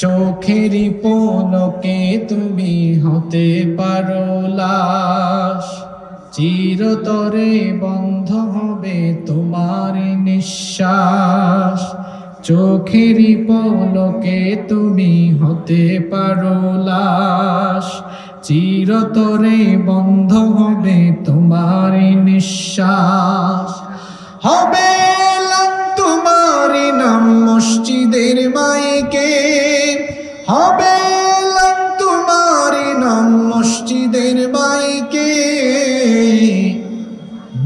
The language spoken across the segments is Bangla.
চোখেরই পলকে তুমি হতে পারো লাশ, চিরতরে বন্ধ হবে তোমার নিঃশ্বাস। চোখেরই পলকে তুমি হতে পারো লাশ, চিরতরে বন্ধ হবে তোমার নিঃশ্বাস। হবে তোমার নাম মসজিদের মাইকে, হবে তোমার নাম মসজিদের মাইকে।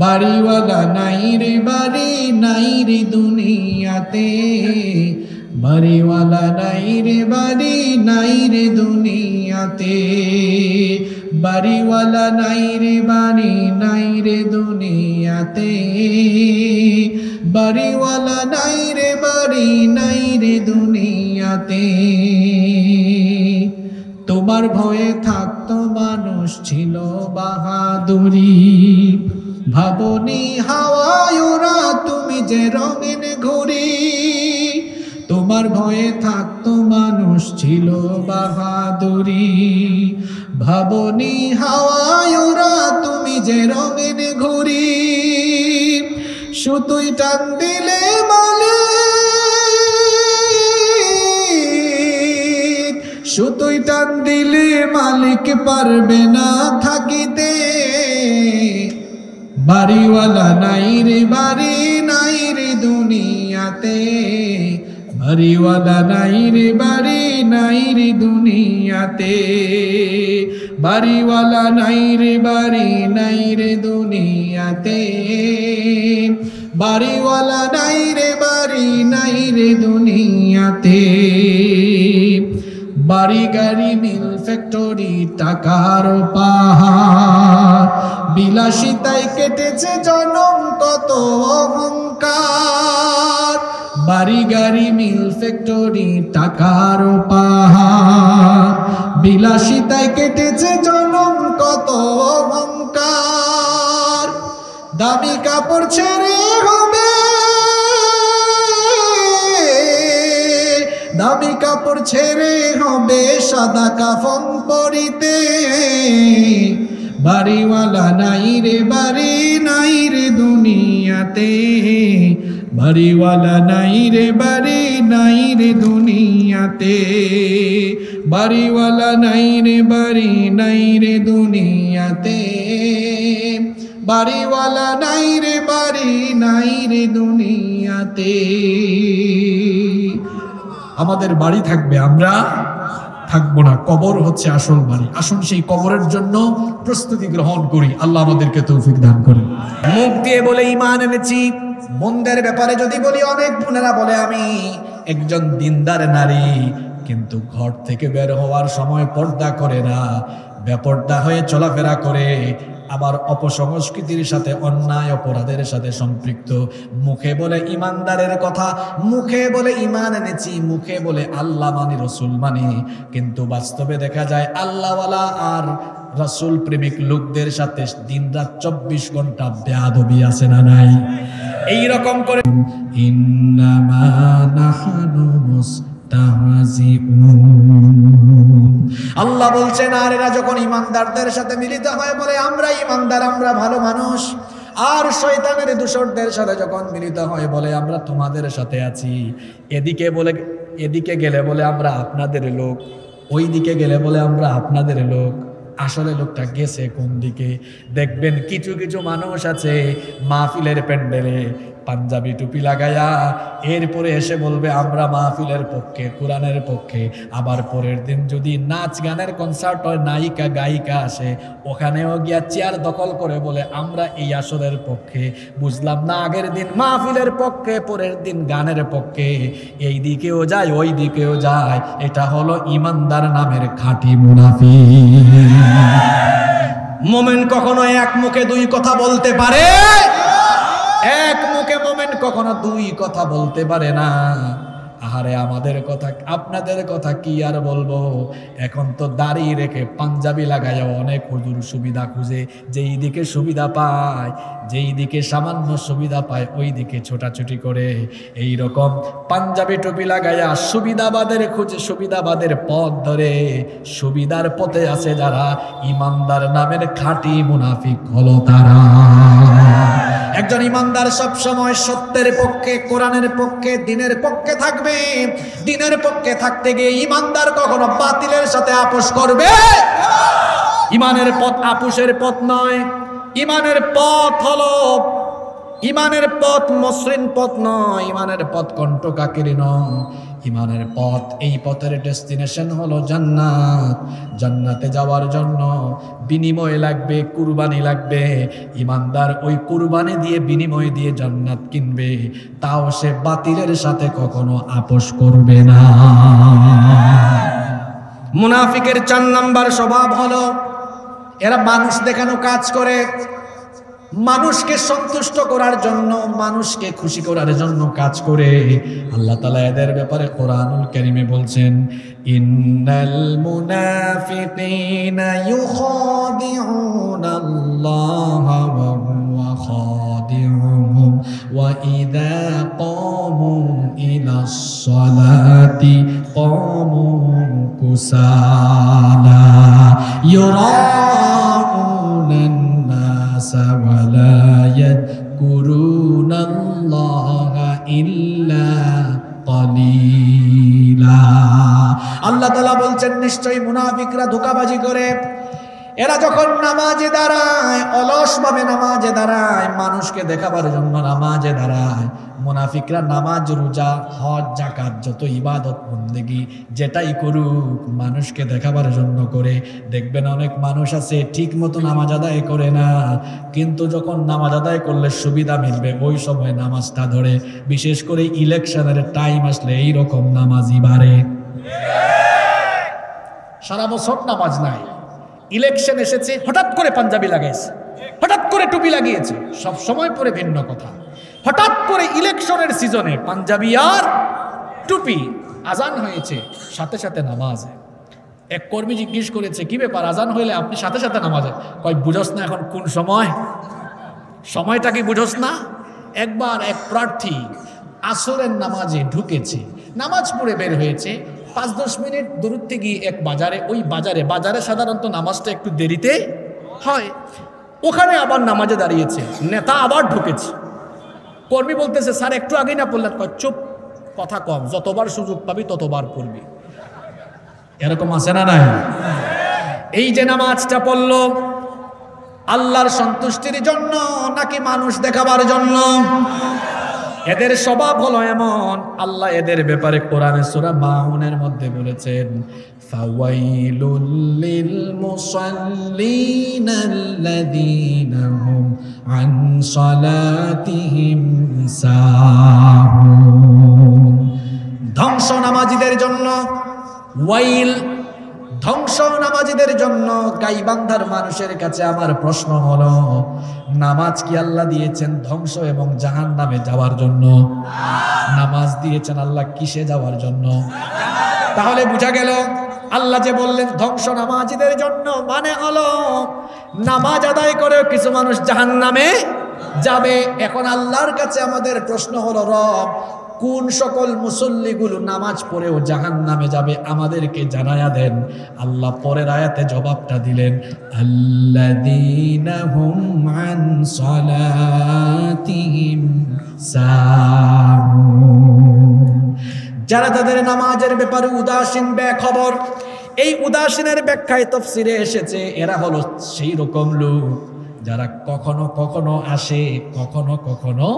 বাড়িওয়ালা নাই রে বাড়ি, নাই রে দুনিয়াতে। বাড়িওয়ালা নাই রে বাড়ি, নাই রে দুনিয়াতে। বাড়িওয়ালা নাই রে বাড়ি, নাই রে দুনিয়াতে। বাড়িওয়ালা নাই রে বাড়ি, নাই রে দুনিয়াতে। তোমার ভয়ে থাকতো মানুষ ছিল বাহাদুরি, ভাবনি হাওয়ায় ওরা তুমি যে রঙিন ঘুড়ি। তোমার ভয়ে থাকতো মানুষ ছিল বাহাদুরি, ভাবনি হাওয়ায় ওরা তুমি যে রঙিন ঘুড়ি। সুতুই টান দিলে মালিক, সুতুই টান দিলে মালিক পারবে না থাকিতে। বাড়িওয়ালা নাই রে বাড়ি, নাই রে দুনিয়াতে। বাড়িওয়ালা নাই রে বাড়ি, নাই রে দুনিয়াতে। বাড়িওয়ালা নাই রে বাড়ি, নাই রে দুনিয়াতে। বাড়িওয়ালা নাই রে বাড়ি, নাই রে দুনিয়াতে। বাড়ি গাড়ি মিল ফ্যাক্টরি টাকার পাহাড়, বিলাসিতায় কেটেছে জনম কত অহংকার। বাড়ি গাড়ি মিল ফ্যাক্টরি টাকার পাহাড়, বিলাসিতায় কেটেছে জনম কত অহংকার। দামি কাপড় ছেড়ে হবে, দামি কাপড় ছেড়ে হবে সাদা কাফন পরিতে। বাড়িওয়ালা নাই রে বাড়ি, নাই রে দুনিয়াতে। বাড়িওয়ালা নাই রে বাড়ি, নাই রে দুনিয়াতে। বাড়িওয়ালা নাই রে বাড়ি, নাই রে দুনিয়াতে। বাড়িওয়ালা নাই রে বাড়ি, নাই রে দুনিয়াতে। আমাদের বাড়ি থাকবে, আমরা থাকবো না। কবর হচ্ছে আসল বাড়ি। আসুন সেই কবরের জন্য প্রস্তুতি গ্রহণ করি। আল্লাহ আমাদেরকে তৌফিক দান করেন। মুখ দিয়ে বলে ঈমান এনেছি, মন্দের ব্যাপারে যদি বলি অনেক বোনেরা বলে আমি একজন দিনদার নারী, কিন্তু ঘর থেকে বের হওয়ার সময় পর্দা করে না, বেপর্দা হয়ে চলাফেরা করে, আবার অপসংস্কৃতির সাথে অন্যায় অপরাধের সাথে সম্পৃক্ত। মুখে বলে ইমানদারের কথা, মুখে বলে ঈমান এনেছি, মুখে বলে আল্লাহ মানি রসুল মানি, কিন্তু বাস্তবে দেখা যায় আল্লাহওয়ালা আর রসুল প্রেমিক লোকদের সাথে দিনরাত 24 ঘন্টা বেয়াদবি আছে না নাই? এইরকম করে ইন্নামা নাহনু আল্লাহ বলছেন, আর এরা যখন ইমানদারদের সাথে মিলিত হয় বলে আমরা ইমানদার, আমরা ভালো মানুষ, আর শয়তানের দূষরদের সাথে যখন মিলিত হয় বলে আমরা তোমাদের সাথে আছি। এদিকে গেলে বলে আমরা আপনাদের লোক, ওই দিকে গেলে বলে আমরা আপনাদের লোক। আসলে লোকটা গেছে কোন দিকে? দেখবেন কিছু কিছু মানুষ আছে মাহফিলের প্যান্ডেলে পাঞ্জাবি টুপি লাগায়া এরপরে এসে বলবে আমরা মাহফিলের পক্ষে, কোরআনের পক্ষে। আবার পরের দিন যদি নাচ গানের কনসার্ট হয়, নায়িকা গায়িকা আসে, ওখানেও গিয়া চেয়ার দখল করে বলে আমরা এই আসরের পক্ষে। বুঝলাম না, আগের দিন মাহফিলের পক্ষে, পরের দিন গানের পক্ষে, এই দিকেও যায় ওই দিকেও যায়। এটা হলো ইমানদার নামের খাঁটি মুনাফিক। মোমেন কখনো এক মুখে দুই কথা বলতে পারে? এক মুখে মোমেন কখনো দুই কথা বলতে পারে না। আহারে আমাদের কথা আপনাদের কথা কি আর বলবো, এখন তো দাড়ি রেখে পাঞ্জাবি লাগায় অনেক হুজুর সুবিধা খুঁজে, যেই দিকে সুবিধা পায়, যেই দিকে সামান্য সুবিধা পায় ওই দিকে ছোটাছুটি করে। এই রকম পাঞ্জাবি টুপি লাগাইয়া সুবিধাবাদের খুঁজে, সুবিধাবাদের পথ ধরে সুবিধার পথে আছে যারা, ইমানদার নামের খাঁটি মুনাফিক হলো তারা। একজন ইমানদার সব সময় সত্যের পক্ষে, কোরআনের পক্ষে, দ্বীনের পক্ষে থাকবে। দ্বীনের পক্ষে থাকতে গিয়ে ইমানদার কখনো বাতিলের সাথে আপোষ করবে। ইমানের পথ আপোষের পথ নয়। ইমানের পথ হলো, ইমানের পথ মসৃণ পথ নয়, ইমানের পথ কণ্টকাকীর্ণ নয়। ইমানের পথ, এই পথের ডেস্টিনেশন হলো জান্নাত। জান্নাতে যাওয়ার জন্য বিনিময় লাগবে, কুরবানি লাগবে। ইমানদার ওই কুরবানি দিয়ে, বিনিময় দিয়ে জান্নাত কিনবে, তাও সে বাতিলের সাথে কখনো আপোষ করবে না। মুনাফিকের 4 নাম্বার স্বভাব হলো এরা মানুষ দেখানো কাজ করে, মানুষকে সন্তুষ্ট করার জন্য, মানুষকে খুশি করার জন্য কাজ করে। আল্লাহ তাআলা এদের ব্যাপারে কোরআনুল কারীমে বলছেন, ইন্নাল মুনাফিকিনা ইউখাদিউনাল্লাহা ওয়া হুয়া খাদিউহুম ওয়া ইযা ক্বামু ইলাস সালাতি ক্বামু কুসালা ইউরাউনান ولا يذكرون الله إلا قليلا। আল্লাহ তাআলা বলছেন নিশ্চয়ই মুনাফিকরা ধোঁকাবাজি করে। এরা যখন নামাজে দাঁড়ায়, অলসভাবে নামাজে দাঁড়ায়, মানুষকে দেখাবার জন্য নামাজে দাঁড়ায়। মুনাফিকরা নামাজ, রোজা, হজ, যাকাত, যত ইবাদত বন্দেগী যেটাই করুক মানুষকে দেখাবার জন্য করে। দেখবেন অনেক মানুষ আছে ঠিক মতো নামাজ আদায় করে না, কিন্তু যখন নামাজ আদায় করলে সুবিধা মিলবে ওই সময় নামাজটা ধরে। বিশেষ করে ইলেকশনের টাইম আসলে এইরকম নামাজই বাড়ে। সারা বছর নামাজ নাই, ইলেকশন এসেছে হঠাৎ করে পাঞ্জাবি লাগাইছে, হঠাৎ করে টুপি লাগিয়েছে, সব সময় পরে ভিন্ন কথা। হঠাৎ করে ইলেকশনের সিজনে পাঞ্জাবি আর টুপি, আজান হয়েছে সাথে সাথে নামাজে। এক কর্মী জিজ্ঞেস করেছে, কি ব্যাপার আজান হইলে আপনি সাথে সাথে নামাজে? কয় বুঝোস না এখন কোন সময়, সময়টা কি বুঝোস না? একবার এক প্রার্থী আসরের নামাজে ঢুকেছে, নামাজ পড়ে বের হয়েছে, 5-10 মিনিট দূরত্বে গিয়ে এক বাজারে, ওই বাজারে সাধারণত নামাজটা একটু দেরিতে হয়, ওখানে আবার নামাজে দাঁড়িয়েছে, নেতা আবার ঢুকেছে। কর্মী বলতেছে, স্যার একটু আগেই না পড়লেন? চুপ, কথা কম, যতবার সুযোগ পাবি ততবার পড়বি। এরকম আছে না নাই? এই যে নামাজটা পড়লো আল্লাহর সন্তুষ্টির জন্য নাকি মানুষ দেখাবার জন্য? এদের স্বভাব হলো এমন, আল্লাহ এদের ব্যাপারে কোরআনে সূরা মাউনের মধ্যে বলেছেন, ফাওয়াইলুল লিল মুসাল্লিনাল্লাযীনা হুম আন সালাতিহিম সাহুন। ধ্বংস নামাজীদের জন্য, ওয়াইল ধ্বংস নামাজীদের জন্য। গাইবান্ধার মানুষের কাছে আমার প্রশ্ন হলো, নামাজ কি আল্লাহ দিয়েছেন ধ্বংস এবং জাহান্নামে যাওয়ার জন্য? নামাজ দিয়েছেন আল্লাহ কিসে যাওয়ার জন্য? তাহলে বোঝা গেল আল্লাহ যে বললেন ধ্বংস নামাজীদের জন্য, মানে হলো নামাজ আদায় করেও কিছু মানুষ জাহান্নামে যাবে। এখন আল্লাহর কাছে আমাদের প্রশ্ন হলো, রব কোন সকল মুসল্লিগুলো নামাজ পড়েও জাহান্নামে যাবে আমাদেরকে জানায়া দেন। আল্লাহ পরের আয়াতে জবাবটা দিলেন, আল্লাযীনা হুম আন সালাতিহিম সাহুন। যারা তাদের নামাজের ব্যাপারে উদাসীন, বেখবর। এই উদাসীনের ব্যাখ্যায় তাফসীরে এসেছে, এরা হলো সেই রকম লোক যারা কখনো কখনো আসে, কখনো কখনো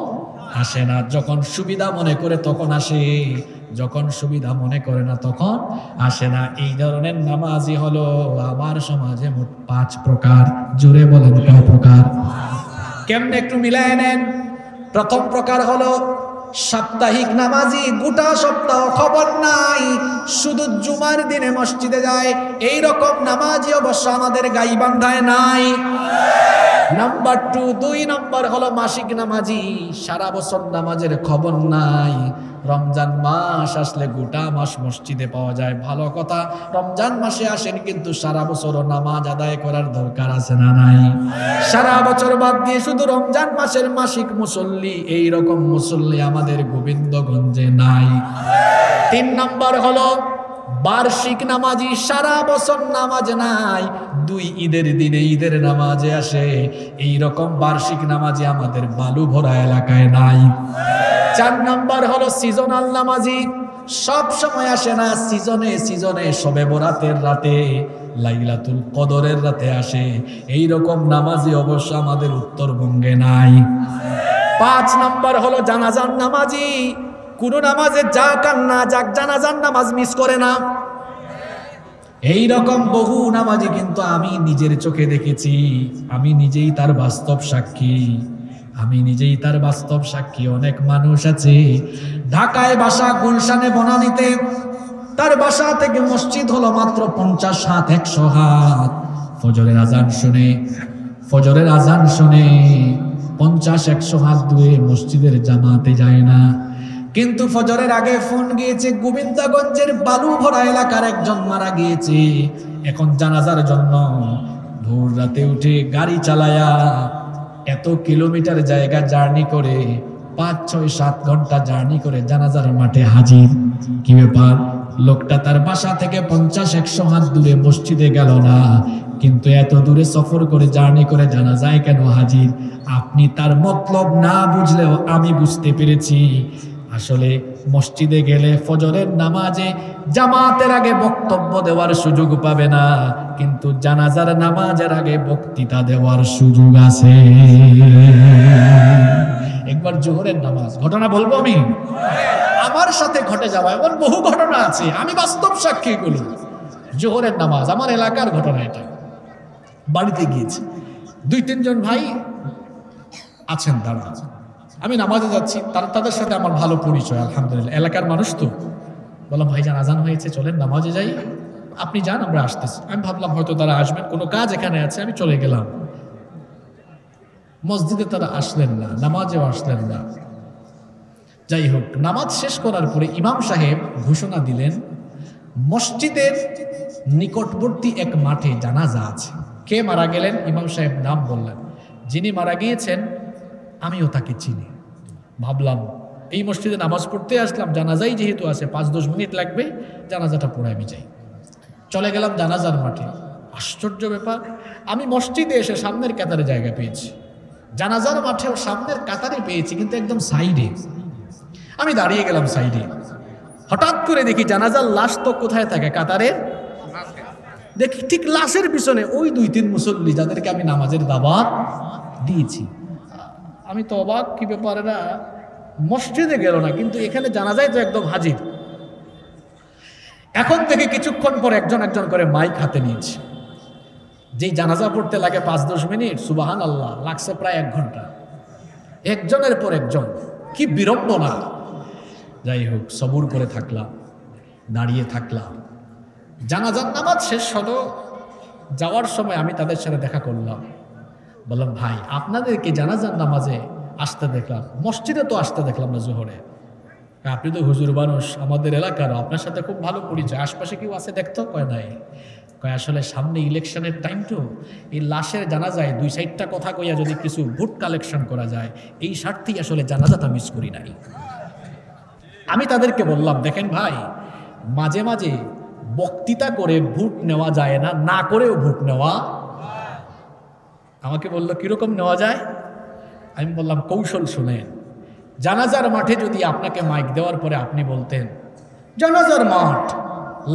আসে না। যখন সুবিধা মনে করে তখন আসে, যখন সুবিধা মনে করে না তখন আসে না। এই ধরনের নামাজি হলো আমার সমাজে মোট 5 প্রকার। জোরে বলেন কয় প্রকার? কেমনে একটু মিলায় নেন। প্রথম প্রকার হলো সাপ্তাহিক নামাজি, গোটা সপ্তাহ খবর নাই, শুধু জুমার দিনে মসজিদে যায়। এই রকম নামাজি অবশ্য আমাদের গাইবান্ধায় নাই। নাম্বার 2, 2 নাম্বার হলো মাসিক নামাজি, সারা বছর নামাজের খবর নাই, রমজান মাস আসলে গোটা মাস মসজিদে পাওয়া যায়। ভালো কথা, রমজান মাসে আসেন কিন্তু সারা বছরও নামাজ আদায় করার দরকার আছে না নাই? সারা বছর বাদ দিয়ে শুধু রমজান মাসের মাসিক মুসল্লি, এই রকম মুসল্লি আমাদের গোবিন্দগঞ্জে নাই। 3 নাম্বার হলো বার্ষিক নামাজি, সারা বছর নামাজ নাই, 2 ঈদের দিনে ঈদের নামাজে আসে, এই রকম বার্ষিক নামাজি আমাদের বালু ভরা এলাকায় নাই। 4 নাম্বার হলো সিজনাল নামাজি, সব সময় আসে না, সিজনে সিজনে শবে বরাতের রাতে, লাইলাতুল কদরের রাতে আসে, এই রকম নামাজি অবশ্য আমাদের উত্তরবঙ্গে নাই। 5 নাম্বার হলো জানাজার নামাজি, কোন নামাজে যাক আর না যাক জানাজার নামাজ মিস করে না। এই রকম বহু নামাজি কিন্তু আমি নিজের চোখে দেখেছি, আমি নিজেই তার বাস্তব সাক্ষী, অনেক মানুষ আছে ঢাকায় বাসা, গুলশানে বনানীতে, তার বাসা থেকে মসজিদ হলো মাত্র 50 হাত 100 হাত, ফজরের আজান শুনে 50-100 হাত দূরে মসজিদের জামাতে যায় না, কিন্তু ফজরের আগে ফোন গিয়েছে গোবিন্দগঞ্জের বালু ভরা এলাকার একজন মারা গিয়েছে, এখন জানাজার জন্য ভোর রাতে উঠে গাড়ি চালায়া এত কিলোমিটার জায়গা জার্নি করে 5-6-7 ঘন্টা জার্নি করে জানাজার মাঠে হাজির। কি ব্যাপার, লোকটা তার বাসা থেকে 50-100 হাত দূরে মসজিদে গেল না, কিন্তু এত দূরে সফর করে জার্নি করে জানাজায় কেন হাজির? আপনি তার মতলব না বুঝলেও আমি বুঝতে পেরেছি, আসলে মসজিদে গেলে ফজরের নামাজে জামাতের আগে বক্তব্য দেওয়ার সুযোগ পাবে না, কিন্তু জানাজার নামাজের আগে বক্তৃতা দেওয়ার সুযোগ আছে। একবার জোহরের নামাজ ঘটনা বলবো আমি, আমার সাথে ঘটে যাওয়া এমন বহু ঘটনা আছে, আমি বাস্তব সাক্ষী এগুলো। জোহরের নামাজ আমার এলাকার ঘটনা, এটা বাড়িতে গিয়েছি, 2-3 জন ভাই আছেন দাঁড়া, আমি নামাজে যাচ্ছি, তাদের সাথে আমার ভালো পরিচয় আলহামদুলিল্লাহ, এলাকার মানুষ তো। বললাম ভাইজান আজান হয়েছে, চলেন নামাজে যাই, আপনি যান আমরা আসতেছি। আমি ভাবলাম হয়তো তারা আসবেন, কোনো কাজ এখানে আছে, আমি চলে গেলাম। মসজিদে তারা আসলেন না, নামাজেও আসলেন না। যাই হোক, নামাজ শেষ করার পরে ইমাম সাহেব ঘোষণা দিলেন মসজিদের নিকটবর্তী এক মাঠে জানাজা আছে। কে মারা গেলেন? ইমাম সাহেব নাম বললেন। যিনি মারা গিয়েছেন আমিও তাকে চিনি। ভাবলাম এই মসজিদে নামাজ পড়তে আসলাম, জানাজাই যেহেতু আছে 5-10 মিনিট লাগবে, জানাজাটা পড়ে আমি যাই। চলে গেলাম জানাজার মাঠে। আশ্চর্য ব্যাপার, আমি মসজিদে এসে সামনের কাতারে জায়গা পেয়েছি, জানাজার মাঠেও সামনের কাতারে পেয়েছি, কিন্তু একদম সাইডে। আমি দাঁড়িয়ে গেলাম সাইডে, হঠাৎ করে দেখি জানাজার লাশ তো কোথায় থাকে? কাতারের। দেখি ঠিক লাশের পিছনে ওই 2-3 মুসল্লি যাদেরকে আমি নামাজের দাওয়াত দিয়েছি। আমি তো অবাক, কি ব্যাপার, এরা মসজিদে গেল না কিন্তু এখানে জানাজায় তো একদম হাজির। এখন থেকে কিছুক্ষণ পর একজন একজন করে মাইক হাতে নিয়েছে। যেই জানাজা পড়তে লাগে 5-10 মিনিট, সুবহান আল্লাহ লাগছে প্রায় 1 ঘন্টা, একজনের পর একজন। কি বিড়ম্বনা! যাই হোক, সবুর করে থাকলাম, দাঁড়িয়ে থাকলাম। জানাজার নামাজ শেষ হলো, যাওয়ার সময় আমি তাদের সাথে দেখা করলাম। বললাম ভাই আপনাদেরকে জানাজার নামাজে আসতে দেখলাম, মসজিদে তো আসতে দেখলাম না জোহরে। আপনি তো হুজুর মানুষ, আমাদের এলাকার, আপনার সাথে খুব ভালো পরিচয়, আশপাশে কেউ আছে দেখতো? কয় নাই। কয় আসলে সামনে ইলেকশনের টাইম তো, এই লাশের জানাজায় 2 সাইডটা কথা কইয়া যদি কিছু ভোট কালেকশন করা যায়, এই স্বার্থেই আসলে জানাজাটা মিস করি নাই। আমি তাদেরকে বললাম দেখেন ভাই, মাঝে মাঝে বক্তৃতা করে ভোট নেওয়া যায় না, না করেও ভোট নেওয়া। আমাকে বললো কিরকম নেওয়া যায়? আমি বললাম কৌশল শুনেন। জানাজার মাঠে যদি আপনাকে মাইক দেওয়ার পরে আপনি বলতেন জানাজার মাঠ,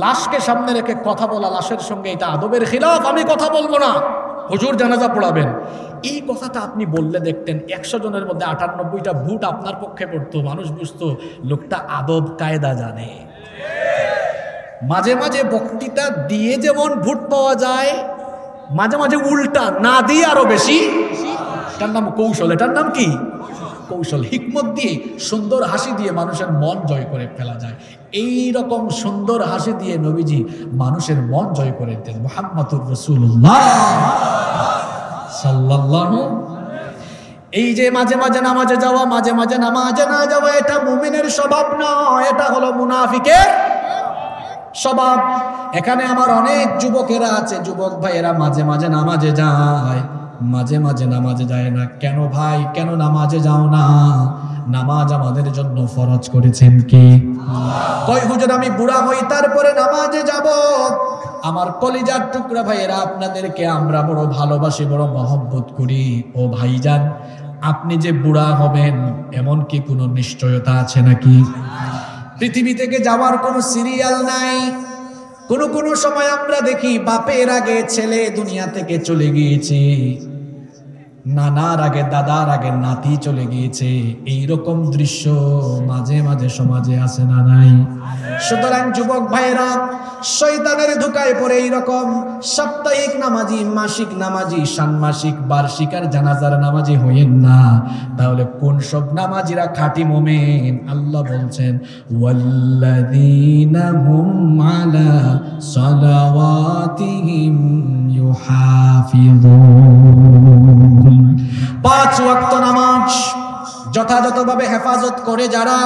লাশকে সামনে রেখে কথা বলা লাশের সঙ্গে এটা আদবের খিলাফ, আমি কথা বলবো না, হুজুর জানাজা পড়াবেন, এই কথাটা আপনি বললে দেখতেন 100 জনের মধ্যে 98টা ভোট আপনার পক্ষে পড়তো। মানুষ বুঝতো লোকটা আদব কায়দা জানে। মাঝে মাঝে বক্তৃতা দিয়ে যেমন ভোট পাওয়া যায়, মাঝে মাঝে উল্টা না দিয়ে আরো বেশি। এটার নাম কৌশল। এটার নাম কি? কৌশল। হিকমত দিয়ে, সুন্দর হাসি দিয়ে মানুষের মন জয় করে ফেলা যায়। এই রকম সুন্দর হাসি দিয়ে নবীজি মানুষের মন জয় করে দেন। মুহাম্মাদুর রাসূলুল্লাহ সাল্লাল্লাহু। এই যে মাঝে মাঝে নামাজে যাওয়া, মাঝে মাঝে নামাজে না যাওয়া, এটা মুমিনের স্বভাব নয়, এটা হলো মুনাফিকের স্বভাব। এখানে আমার অনেক যুবকেরা আছে, যুবক ভাইয়েরা মাঝে মাঝে নামাজে যায়, মাঝে মাঝে নামাজে যায় না। কেন ভাই, কেন নামাজে যাও না? নামাজ আমাদের জন্য ফরজ করেছেন কি? কই হুজুর আমি বুড়া হই তারপরে নামাজে যাব। আমার কলিজার টুকরা ভাইয়েরা, আপনাদেরকে আমরা বড় ভালোবাসি, বড় মহব্বত করি। ও ভাইজান, আপনি যে বুড়া হবেন এমন কি কোনো নিশ্চয়তা আছে নাকি? পৃথিবী থেকে যাওয়ার কোনো সিরিয়াল নাই। কোনো সময় আমরা দেখি বাপের আগে ছেলে দুনিয়া থেকে চলে গিয়েছে, নানার আগে দাদার আগে নাতি চলে গিয়েছে। এইরকম দৃশ্য মাঝে মাঝে সমাজে আছে না নাই? সুতরাং যুবক ভাইরা, শয়তানের ধোঁকায় পড়ে এইরকম সাপ্তাহিক নামাজি, মাসিক নামাজি, ষান্মাসিক, বার্ষিক আর জানাজার নামাজি হইেন না। তাহলে কোন সব নামাজিরা খাঁটি মুমিন? আল্লাহ বলছেন ওয়াল্লাযীনা হুম আলা সালাওয়াতিহিম ইউহাফিযুন। 5 ওয়াক্ত নামাজ যথাযথভাবে হেফাজত করে যারা,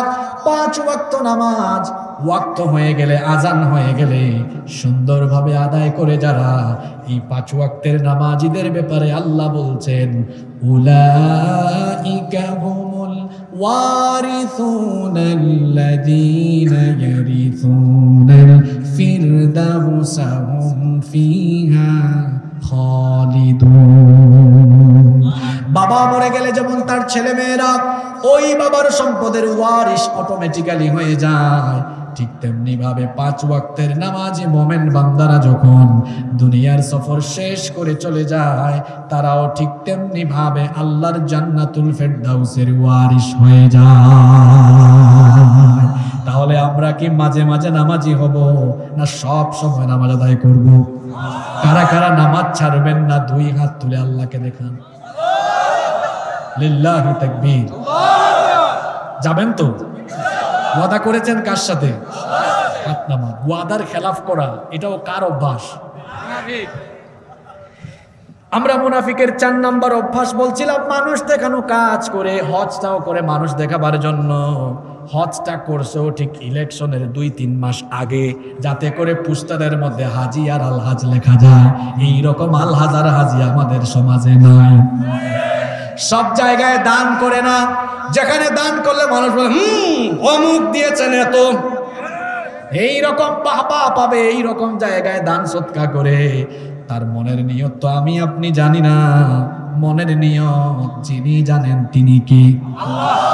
5 ওয়াক্ত নামাজ ওয়াক্ত হয়ে গেলে, আজান হয়ে গেলে সুন্দরভাবে আদায় করে যারা, এই 5 ওয়াক্তের নামাজীদের ব্যাপারে আল্লাহ বলছেন উলাইকা হুমুল ওয়ারিসুনাল্লাযীনা ইয়ারিসুনাল ফিরদাউসা হুম ফিহা খালিদুন। বাবা মরে গেলে যেমন তার ছেলে মেয়েরা ওই বাবার সম্পদের ওয়ারিস অটোমেটিক্যালি হয়ে যায়, ঠিক তেমনি ভাবে 5 ওয়াক্তের নামাজি মোমেন বান্দারা যখন দুনিয়ার সফর শেষ করে চলে যায়, তারাও ঠিক তেমনি ভাবে আল্লাহর জান্নাতুল ফেরদাউসের ওয়ারিস হয়ে যায়। তাহলে আমরা কি মাঝে মাঝে নামাজি হব, না সব সময় নামাজ আদায় করব? কারা কারা নামাজ ছাড়বেন না 2 হাত তুলে আল্লাহকে দেখান। লিল্লাহি তাকবীর। যাবেন তো? ওয়াদা করেছেন কার সাথে? হাত নামান। ওয়াদার খেলাফ করা এটাও কার অভ্যাস? আমরা মুনাফিকের 4 নাম্বার অভ্যাস বলছিলাম, মানুষ দেখানো কাজ করে, হজটাও করে মানুষ দেখাবার জন্য। হজটা করছো ঠিক ইলেকশনের 2-3 মাস আগে, যাতে করে পুস্তাদের মধ্যে হাজি আর আলহাজ লেখা যায়। এইরকম আলহাজ আর হাজি আমাদের সমাজে নাই। সব জায়গায় দান করে না, যেখানে দান করলে মানুষ বলে অমুক দিয়েছেন এত, এইরকম পাপা পাবে। এইরকম জায়গায় দান সৎকা করে তার মনের নিয়ত তো আমি আপনি জানি না। মনের নিয়ত যিনি জানেন তিনি কি?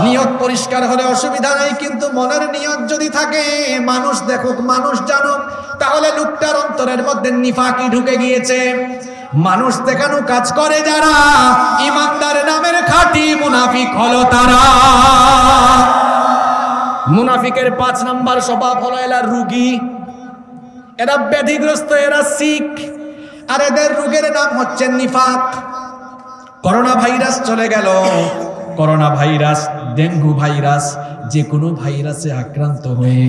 নিয়ত পরিষ্কার হলে অসুবিধা নাই, কিন্তু মনের নিয়ত যদি থাকে মানুষ দেখুক, মানুষ জানুক, তাহলে লোকটার অন্তরের মধ্যে নিফাকি ঢুকে গিয়েছে। মানুষ দেখানো কাজ করে যারা, ইমানদার নামের খাঁটি মুনাফিক হলো তারা। মুনাফিকের 5 নাম্বার স্বভাব হলো এরা রোগী, এরা ব্যাধিগ্রস্ত, এরা সিক, আর এদের রোগের নাম হচ্ছে নিফাক। করোনা ভাইরাস চলে গেল, করোনা ভাইরাস, ডেঙ্গু ভাইরাস, যে কোনো ভাইরাসে আক্রান্ত হয়ে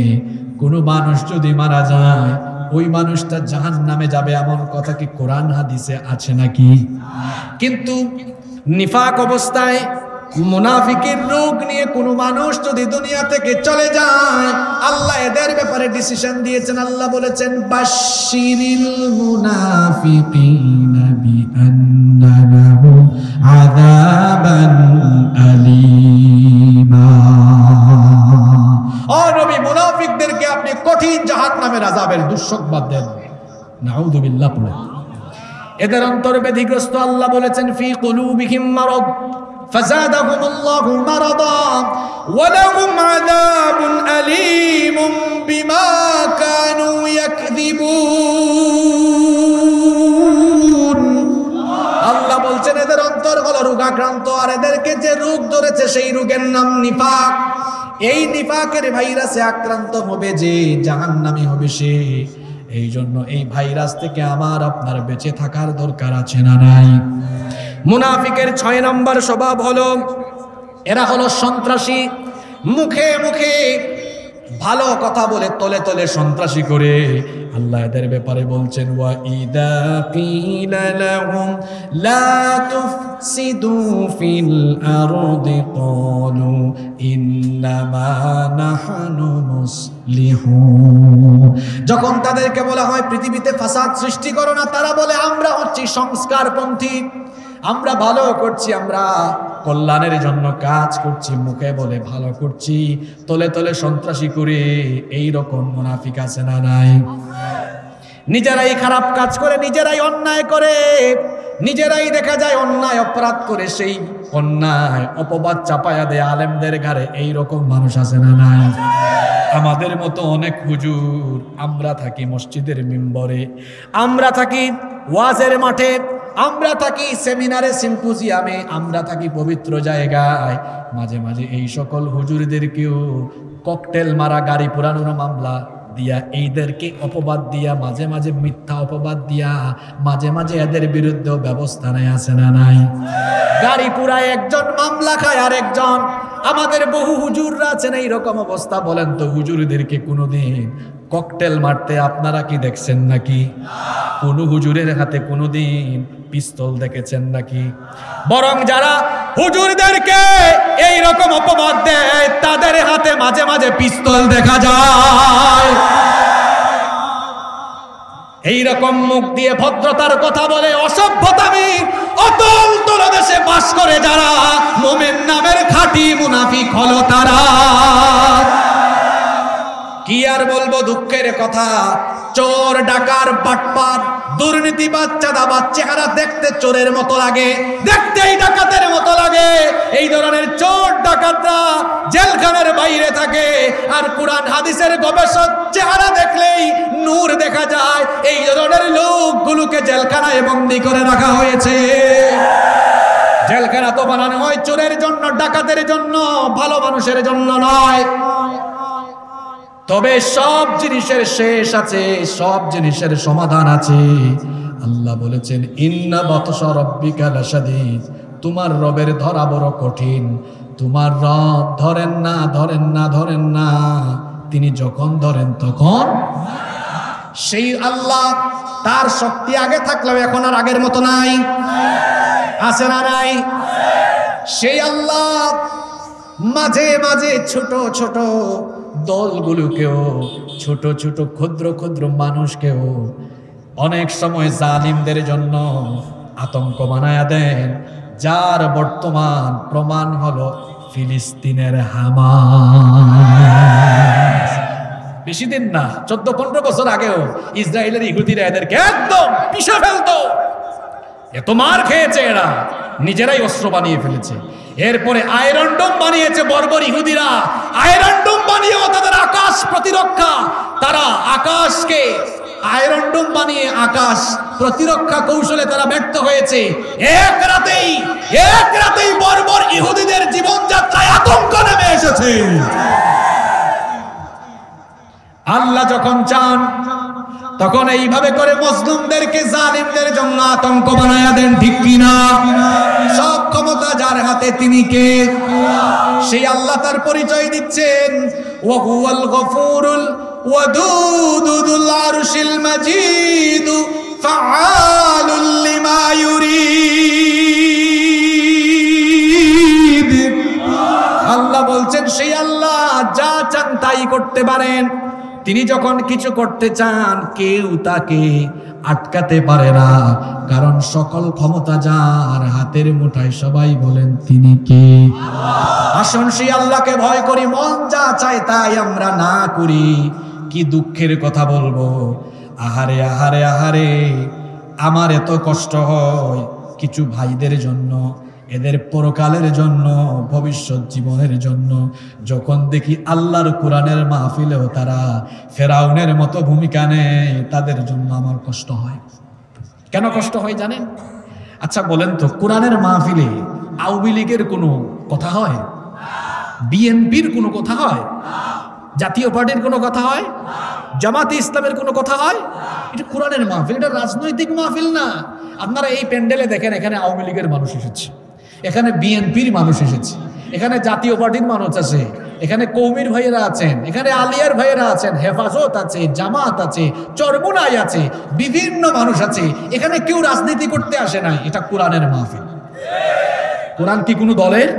কোনো মানুষ যদি মারা যায়, ওই মানুষটা জাহান্নামে যাবে এমন কথা কি কোরআন হাদিসে আছে নাকি? কিন্তু নিফাক অবস্থায়, মুনাফিকের রোগ নিয়ে কোনো মানুষ যদি দুনিয়া থেকে চলে যায়, আল্লাহ এদের ব্যাপারে ডিসিশন দিয়েছেন। আল্লাহ বলেছেন বাশশিরিল মুনাফিকিনা বিআন্না লাহুম আযাবান আলীমা। ও নবী, মুনাফিকদেরকে আপনি কঠিন জাহান্নামের আযাবের দুঃসংবাদ দেন। নাউযুবিল্লাহ। এদের অন্তর ব্যাধিগ্রস্ত। আল্লাহ বলেছেন ফি কুলুবিহিম মারাদ ফাযাদাহুমুল্লাহু মারাদা ওয়া লাহুম আযাবুন আলীমুম বিমা কানু ইয়াকযিবুন। আল্লাহ বলছেন এদের অন্তর হলো রোগাক্রান্ত, আর এদেরকে যে রোগ ধরেছে সেই রোগের নাম নিফাক। এই নিফাকের ভাইরাসে আক্রান্ত হবে যে, জাহান্নামী হবে সে। এই জন্য এই ভাইরাস থেকে আমার আপনার বেঁচে থাকার দরকার আছে না নাই? মুনাফিকের 6 নম্বর স্বভাব হলো এরা হলো সন্ত্রাসী। মুখে মুখে ভালো কথা বলে তলে তলে সন্ত্রাসী করে, আল্লাহ এদের ব্যাপারে বলছেন ওয়া ইদা কিলা লাহুম লা তুফসিদু ফিল আরদি ক্বালু ইন্নামা নাহনু মুসলিহুন। যখন তাদেরকে বলা হয় পৃথিবীতে ফাসাদ সৃষ্টি করো না, তারা বলে আমরা হচ্ছি সংস্কারপন্থী, আমরা ভালো করছি, আমরা কল্যাণের জন্য কাজ করছি, মুখে বলে ভালো করছি, তলে তলে সন্ত্রাসী করে। এই রকম মুনাফিক আছে না নাই? নিজেরাই খারাপ কাজ করে, নিজেরাই অন্যায় করে, নিজেরাই দেখা যায় অন্যায় অপরাধ করে সেই অন্যায় অপবাদ চাপায়া দেয় আলেমদের ঘাড়ে। এই রকম মানুষ আছে না নাই? আমাদের মতো অনেক হুজুর, আমরা থাকি মসজিদের মিম্বরে, আমরা থাকি ওয়াজের মাঠে, আমরা থাকি সেমিনারে, সিম্পোজিয়ামে, আমরা থাকি পবিত্র জায়গায়। মাঝে মাঝে এই সকল হুজুরদেরকেও ককটেল মারা, গাড়ি পুরানোর মামলা দিয়া, এইদেরকে অপবাদ দিয়া, মাঝে মাঝে মিথ্যা অপবাদ দিয়া, মাঝে মাঝে এদের বিরুদ্ধেও ব্যবস্থা নেয়, আছে না নাই? গাড়ি পুরায় একজন, মামলা খায় আর একজন। আমাদের বহু হুজুররা আছেন এইরকম অবস্থা। বলেন তো হুজুরদেরকে কোনোদিন ককটেল মারতে আপনারা কি দেখছেন নাকি? কোন হুজুরের হাতে কোনোদিন পিস্তল দেখেছেন নাকি? বরং যারা হুজুরদেরকে এই রকম অপবাদ দেয় তাদের হাতে মাঝে মাঝে পিস্তল দেখা যায়। এই রকম মুখ দিয়ে ভদ্রতার কথা বলে অসভ্যতামি অতল তলদেশে বাস করে যারা, মুমিন নামের খাঁটি মুনাফিক হলো তারা। কি আর বলবো, দুঃখের কথা। চোর, ডাকার, বাটপার, দুর্নীতিবাজ, চাঁদাবাজ, চেহারা দেখতে চোরের মতো লাগে, দেখতেই ডাকাতের মতো লাগে। এই ধরনের চোর ডাকাতরা জেলখানার বাইরে থাকে, আর কুরআন হাদিসের গবেষক চেহারা দেখলেই নূর দেখা যায়। এই ধরনের লোকগুলোকে জেলখানায় বন্দী করে রাখা হয়েছে। জেলখানা তো বানানো হয় চোরের জন্য, ডাকাতের জন্য, ভালো মানুষের জন্য নয়। তবে সব জিনিসের শেষ আছে, সব জিনিসের সমাধান আছে। আল্লাহ বলেছেন ইন্না বাতশা রাব্বিকা লাশাদীদ, তোমার রবের ধরা বড় কঠিন। তোমার রব ধরেন না, ধরেন না, ধরেন না, তিনি যখন ধরেন তখন। সেই আল্লাহ, তার শক্তি আগে থাকলেও এখন আর আগের মতো নাই, আছে না নাই? সেই আল্লাহ মাঝে মাঝে ছোট ছোট দলগুলোকেও, ছোট ছোট ক্ষুদ্র ক্ষুদ্র মানুষকেও অনেক সময় জালিমদের জন্য আতঙ্ক বানায়া দেন, যার বর্তমান প্রমাণ হলো ফিলিস্তিনের হামাস। বেশি দিন না, 14-15 বছর আগেও ইসরায়েলের ইহুদিরা এদেরকে একদম পিষে ফেলতো। এত মার খেয়েছে এরা, নিজেরাই অস্ত্র বানিয়ে ফেলেছে। এরপরে আয়রন ডোম বানিয়েছে বর্বর ইহুদিরা। আয়রন ডোম বানিয়েও তাদের আকাশ প্রতিরক্ষা, তারা আকাশকে আয়রন ডোম বানিয়ে আকাশ প্রতিরক্ষা কৌশলে তারা ব্যর্থ হয়েছে। এক রাতেই বর্বর ইহুদিদের জীবনযাত্রায় আতঙ্ক নেমে এসেছে। আল্লাহ যখন চান তখন এইভাবে করে মজলুমদেরকে, জালিমদের জন্য আতঙ্ক বানায়া দেন, ঠিক কিনা? সব ক্ষমতা যার হাতে, তিনি কে? সেই আল্লাহ তার পরিচয় দিচ্ছেন ওয়া হুয়াল গফুরুল ওয়াদুদ যুল আরশিল মাজিদ ফাআলুল লিমা ইউরিদ। আল্লাহ বলছেন সেই আল্লাহ যা চান তাই করতে পারেন। তিনি যখন কিছু করতে চান কেউ তাকে আটকাতে পারে না, কারণ সকল ক্ষমতা যার হাতের মুঠায়। সবাই বলেন তিনি কে? আসুন সেই আল্লাহকে ভয় করি, মন যা চায় তাই আমরা না করি। কি দুঃখের কথা বলবো, আহারে আহারে আহারে, আমার এত কষ্ট হয় কিছু ভাইদের জন্য, এদের পরকালের জন্য, ভবিষ্যৎ জীবনের জন্য। যখন দেখি আল্লাহর কোরআনের মাহফিলেও তারা ফেরাউনের মতো ভূমিকা নেয়, তাদের জন্য আমার কষ্ট হয়। কেন কষ্ট হয় জানেন? আচ্ছা বলেন তো, কোরআনের মাহফিলে আওয়ামী লীগের কোনো কথা হয়? বিএনপির কোনো কথা হয়? জাতীয় পার্টির কোনো কথা হয়? জামাতে ইসলামের কোনো কথা হয়? এটা কোরআনের মাহফিল, এটা রাজনৈতিক মাহফিল না। আপনারা এই প্যান্ডেলে দেখেন, এখানে আওয়ামী লীগের মানুষ এসেছে, এখানে বিএনপির মানুষ এসেছে, এখানে জাতীয় পার্টির মানুষ আছে, এখানে কৌমির ভাইয়েরা আছেন, এখানে আলিয়ার ভাইয়েরা আছেন, হেফাজত আছে, জামাত আছে, চরমুনাই আছে, বিভিন্ন মানুষ আছে। এখানে কেউ রাজনীতি করতে আসে নাই, এটা কোরআনের মাহফিল। কোরআন কি কোনো দলের?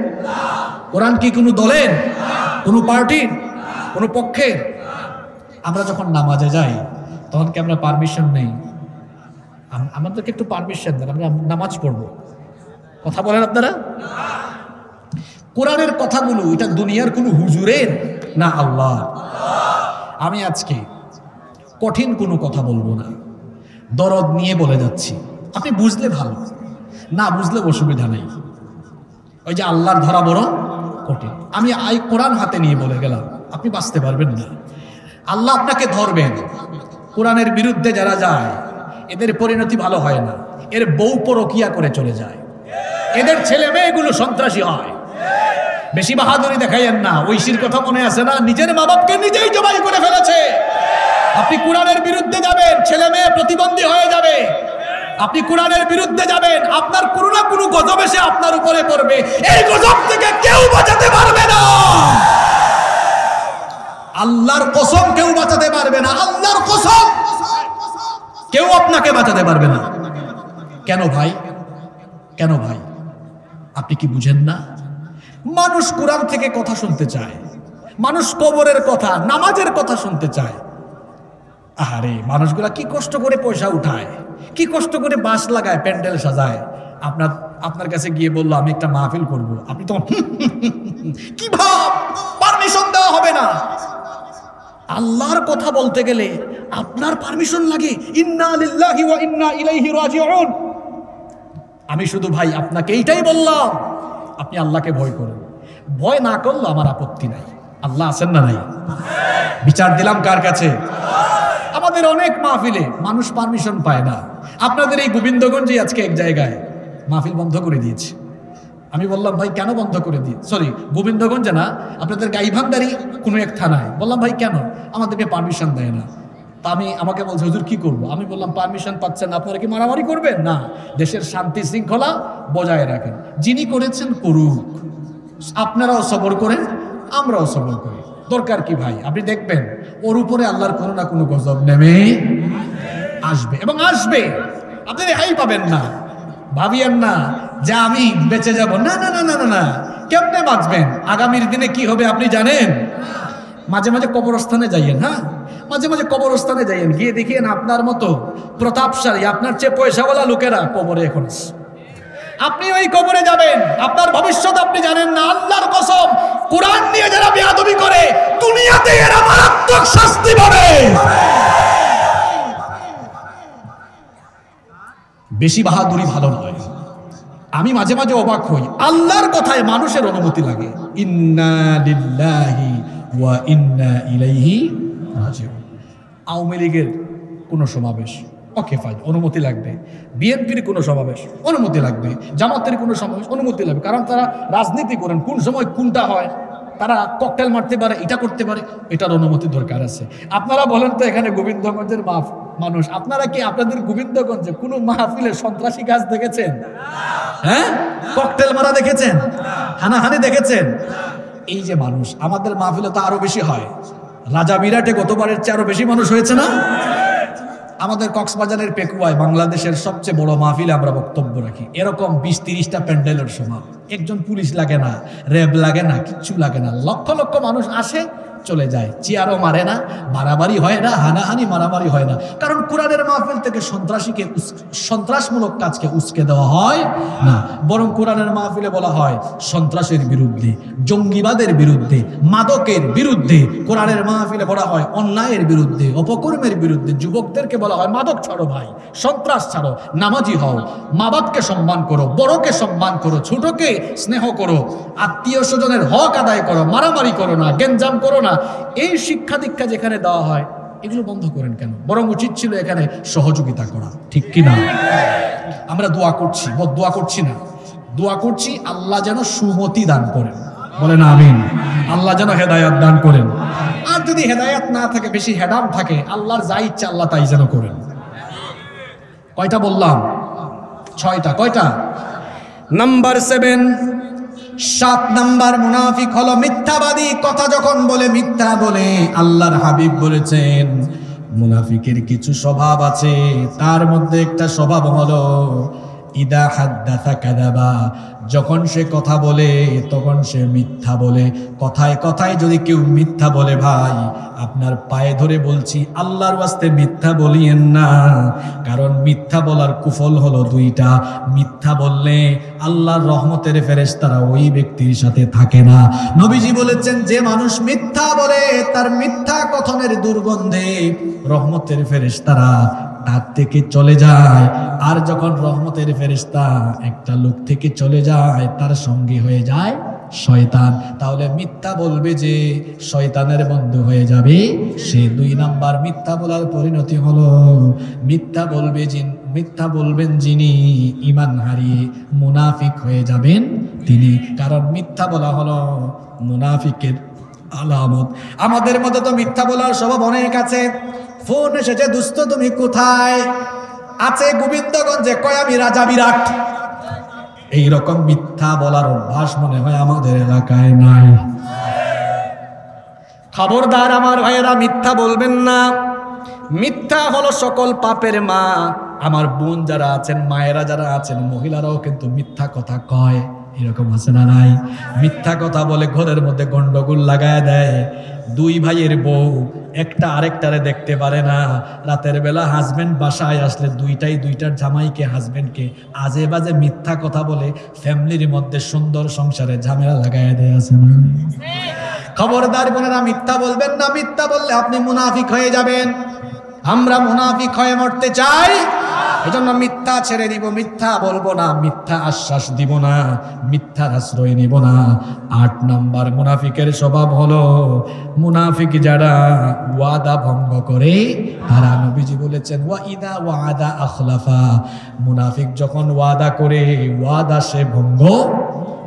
কোরআন কি কোনো দলের, কোনো পার্টির, কোনো পক্ষের? আমরা যখন নামাজে যাই তখন কি আমরা পারমিশন নেই? আমাদেরকে একটু পারমিশন দেন, আমরা নামাজ পড়বো। কথা বলেন আপনারা? কোরআনের কথাগুলো এটা দুনিয়ার কোনো হুজুরের না, আল্লাহ। আমি আজকে কঠিন কোনো কথা বলবো না, দরদ নিয়ে বলে যাচ্ছি। আপনি বুঝলে ভালো, না বুঝলে অসুবিধা নেই। ওই যে আল্লাহর ধরা বড় কঠিন। আমি কোরআন হাতে নিয়ে বলে গেলাম, আপনি বাঁচতে পারবেন না। আল্লাহ আপনাকে ধরবেন। কোরআনের বিরুদ্ধে যারা যায় এদের পরিণতি ভালো হয় না, এর বউ পরকিয়া করে চলে যায়, এদের ছেলে মেয়েগুলো সন্ত্রাসী হয়। বেশি বাহাদুরি দেখাইয়েন না। ঐশীর কথা মনে আছে না? নিজের মা বাপকে নিজেই জবাই করে ফেলেছে। আপনি কোরআনের বিরুদ্ধে যাবেন, ছেলে মেয়ে প্রতিবন্ধী হয়ে যাবে। আপনি কোরআনের বিরুদ্ধে যাবেন, আপনার কোনো না কোনো গজব এসে আপনার উপরে পড়বে। এই গজব থেকে কেউ বাঁচাতে পারবে না। আল্লাহর কসম, কেউ বাঁচাতে পারবে না। আল্লাহর কসম, কেউ আপনাকে বাঁচাতে পারবে না। কেন ভাই? কেন ভাই? আপনি কি বুঝেন না? মানুষ কোরআন থেকে কথা শুনতে চায়, মানুষ কবরের কথা, নামাজের কথা শুনতে চায়। আরে মানুষগুলা কি কষ্ট করে পয়সা উঠায়, কি কষ্ট করে বাঁশ লাগায়, প্যান্ডেল সাজায়। আপনার কাছে গিয়ে বললো আমি একটা মাহফিল করব, আপনি তো কি ভাব, পারমিশন দেওয়া হবে না। আল্লাহর কথা বলতে গেলে আপনার পারমিশন লাগে। ইন্না লিল্লাহি ওয়া ইন্না ইলাইহি রাজিউন। আমি শুধু ভাই আপনাকে এইটাই বললাম, আপনি আল্লাহকে ভয় করুন। ভয় না করলে আমার আপত্তি নাই। আল্লাহ আছেন না নাই? বিচার দিলাম কার কাছে? আমাদের অনেক মাহফিলে মানুষ পারমিশন পায় না। আপনাদের এই গোবিন্দগঞ্জে আজকে এক জায়গায় মাহফিল বন্ধ করে দিয়েছে। আমি বললাম ভাই কেন বন্ধ করে দিয়ে, সরি গোবিন্দগঞ্জে না, আপনাদের গাইবান্ধারী কোনো এক থানায়। বললাম ভাই কেন? আমাদেরকে পারমিশন দেয় না। তা আমাকে বলছে হুজুর কি করব? আমি বললাম পারমিশন পাচ্ছেন, আপনারা কি মারামারি করবেন? না, দেশের শান্তি শৃঙ্খলা বজায় রাখেন। যিনি করেছেন করুক, আপনারাও সবর করেন, আমরাও সবর করি। দরকার কি ভাই? আপনি দেখবেন ওর উপরে আল্লাহর কোনো না কোনো গজব নেমে আসবে এবং আসবে। আপনি রেহাই পাবেন না। ভাবিয়েন না যে আমি বেঁচে যাব। না না না না না না, কেমনে বাঁচবেন? আগামীর দিনে কি হবে আপনি জানেন? মাঝে মাঝে কবরস্থানে যাইয়েন, হ্যাঁ মাঝে মাঝে কবরস্থানে যাইয়েন, গিয়ে দেখিয়েন আপনার মতো প্রতাপশালী, আপনার চেয়ে পয়সাওয়ালা লোকেরা কবরে এখন। আপনি ওই কবরে যাবেন, আপনার ভবিষ্যৎ আপনি জানেন না। আল্লাহর কসম, কোরআন নিয়ে যারা বেয়াদবি করে দুনিয়াতে এরা মারাত্মক শাস্তি পাবে। বেশি বাহাদুরি ভালো নয়। আমি মাঝে মাঝে অবাক হই, আল্লাহর কথায় মানুষের অনুমতি লাগে। ইন্না লিল্লাহি ওয়া ইন্না ইলাইহি রাজিউন। আওয়ামী লীগের কোনো সমাবেশ ওকে ফাইন, অনুমতি লাগবে। বিএনপির কোনো সমাবেশ অনুমতি লাগবে। জামাতের কোনো সমাবেশ অনুমতি লাগবে, কারণ তারা রাজনীতি করেন। কোন সময় কোনটা হয়, তারা ককটেল মারতে পারে, এটা করতে পারে, এটার অনুমতি দরকার আছে। আপনারা বলেন তো এখানে গোবিন্দগঞ্জের মানুষ, আপনারা কি আপনাদের গোবিন্দগঞ্জে কোনো মাহফিলে সন্ত্রাসী কাজ দেখেছেন? হ্যাঁ, ককটেল মারা দেখেছেন? হানাহানি দেখেছেন? এই যে মানুষ, আমাদের মাহফিলে তো আরো বেশি হয়। রাজা বিরাটে গতবারের চেয়ে আরো বেশি মানুষ হয়েছে না? আমাদের কক্সবাজারের পেকুয়ায় বাংলাদেশের সবচেয়ে বড় মাহফিলে আমরা বক্তব্য রাখি। এরকম 20-30টা প্যান্ডেলের সময় একজন পুলিশ লাগে না, র্যাব লাগে না, কিচ্ছু লাগে না। লক্ষ লক্ষ মানুষ আসে, চলে যায়। চেয়ারও মারে না, মারামারি হয় না, হানাহানি মারামারি হয় না। কারণ কোরআনের মাহফিল থেকে সন্ত্রাসমূলক কাজকে উস্কে দেওয়া হয় না, বরং কোরআনের মাহফিলে বলা হয় সন্ত্রাসের বিরুদ্ধে, জঙ্গিবাদের বিরুদ্ধে, মাদকের বিরুদ্ধে। কোরআনের মাহফিলে বলা হয় অন্যায়ের বিরুদ্ধে, অপকর্মের বিরুদ্ধে। যুবকদেরকে বলা হয় মাদক ছাড়ো ভাই, সন্ত্রাস ছাড়ো, নামাজি হও, মা বাপকে সম্মান করো, বড়কে সম্মান করো, ছোটকে স্নেহ করো, আত্মীয় স্বজনের হক আদায় করো, মারামারি করো না, গেঞ্জাম করো না। এই শিক্ষা দীক্ষা যেখানে দেওয়া হয়, এগুলো বন্ধ করেন কেন? বরং উচিত ছিল এখানে সহযোগিতা করা, ঠিক কি না? আমরা দোয়া করছি, বদদোয়া করছি না, দোয়া করছি আল্লাহ যেন সুমতি দান করেন। বলেন আমিন। আল্লাহ যেন হেদায়াত দান করেন। আর যদি হেদায়াত না থাকে, বেশি হেডাম থাকে, আল্লাহর যা ইচ্ছা আল্লাহ তাই যেন করেন। কয়টা বললাম? 6টা। কয়টা? নাম্বার 7, 7 নাম্বার মুনাফিক হলো মিথ্যাবাদী। কথা যখন বলে মিথ্যা বলে। আল্লাহর হাবিব বলেছেন মুনাফিকের কিছু স্বভাব আছে, তার মধ্যে একটা স্বভাব হলো ইদা হাদ্দাসা কাযাবা, যখন সে কথা বলে তখন সে মিথ্যা বলে। কথায় কথায় যদি কেউ মিথ্যা বলে, ভাই আপনার পায়ে ধরে বলছি আল্লাহর ওয়াস্তে মিথ্যা বলিয়েন না, কারণ মিথ্যা বলার কুফল হলো 2টা। মিথ্যা বললে আল্লাহর রহমতের ফেরেশতারা ওই ব্যক্তির সাথে থাকে না। নবীজি বলেছেন যে মানুষ মিথ্যা বলে তার মিথ্যা কথনের দুর্গন্ধে রহমতের ফেরেশতারা তার থেকে চলে যায়। আর যখন রহমতের ফেরেশতা একটা লোক থেকে চলে যায় তার সঙ্গী হয়ে যায় শয়তান। তাহলে মিথ্যা বলবে যে শয়তানের বন্ধু হয়ে যাবে সে। 2 নাম্বার মিথ্যা বলার পরিণতি হলো মিথ্যা বলবেন যিনি ঈমান হারিয়ে মুনাফিক হয়ে যাবেন তিনি। কারণ মিথ্যা বলা হলো মুনাফিকের আলামত। আমাদের মধ্যে তো মিথ্যা বলার স্বভাব অনেক আছে। ফোন এসেছে, দোস্ত তুমি কোথায়? আছে গোবিন্দগঞ্জে। কয় আমি রাজা বিরাট। এইরকম মিথ্যা বলার অভ্যাস মনে হয় আমাদের এলাকায় নাই। খবরদার আমার ভাইয়েরা, মিথ্যা বলবেন না। মিথ্যা হলো সকল পাপের মা। আমার বোন যারা আছেন, মায়েরা যারা আছেন, মহিলারাও কিন্তু মিথ্যা কথা কয়। এরকম আছে না নাই? মিথ্যা কথা বলে ঘরের মধ্যে গন্ডগোল লাগায় দেয়। 2 ভাইয়ের বউ একটা আরেকটারে দেখতে পারে না। রাতের বেলা হাজবেন্ড বাসায় আসলে 2টার জামাইকে হাজবেন্ডকে আজে বাজে মিথ্যা কথা বলে ফ্যামিলির মধ্যে সুন্দর সংসারে ঝামেলা লাগায় দেয়। আছে না? খবরদার বোনেরা, মিথ্যা বলবেন না। মিথ্যা বললে আপনি মুনাফিক হয়ে যাবেন। আমরা মুনাফিক হয়ে মরতে চাই, এজন্য মিথ্যা ছেড়ে দিব। মিথ্যা বলবো না, মিথ্যা আশ্বাস দিব না, মিথ্যার আশ্রয় নিব না। 8 নাম্বার মুনাফিকের স্বভাব হলো মুনাফিক যারা ওয়াদা ভঙ্গ করে তারা। নবীজি বলেছেন ওয়া ইদা ওয়াদা আখলাফা, মুনাফিক যখন ওয়াদা করে ওয়াদা সে ভঙ্গ।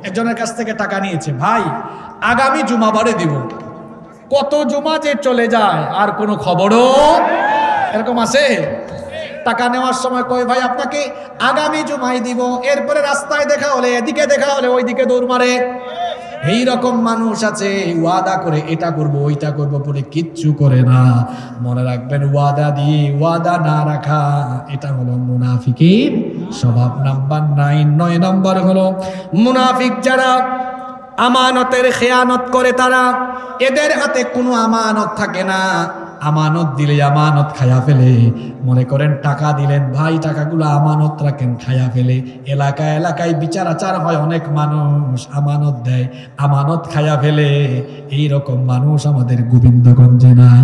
একজনের কাছ থেকে টাকা নিয়েছে, ভাই আগামী জুমাবারে দিব। কত জুমা যে চলে যায় আর কোনো খবরও। এরকম আছে? টাকা নেওয়ার সময় কয় ভাই আপনাকে আগামী জুমাই দিব, এরপরে রাস্তায় দেখা হলে এদিকে দেখা হলে ওইদিকে দৌড় মারে। এইরকম মানুষ আছে, ওয়াদা করে এটা করব ওইটা করব, পরে কিচ্ছু করে না। মনে রাখবেন, ওয়াদা দিয়ে ওয়াদা না রাখা এটা হলো মুনাফিকের স্বভাব। নাম্বার 9 নম্বর হলো মুনাফিক যারা আমানতের খেয়ানত করে তারা। এদের হাতে কোনো আমানত থাকে না। আমানত দিলে আমানত খায়া ফেলে। মনে করেন টাকা দিলেন, ভাই টাকাগুলো আমানত রাখেন, খায়া ফেলে। এলাকায় এলাকায় বিচার আচার হয়, অনেক মানুষ আমানত দেয়, আমানত খায়া ফেলে। এইরকম মানুষ আমাদের গোবিন্দগঞ্জে নাই।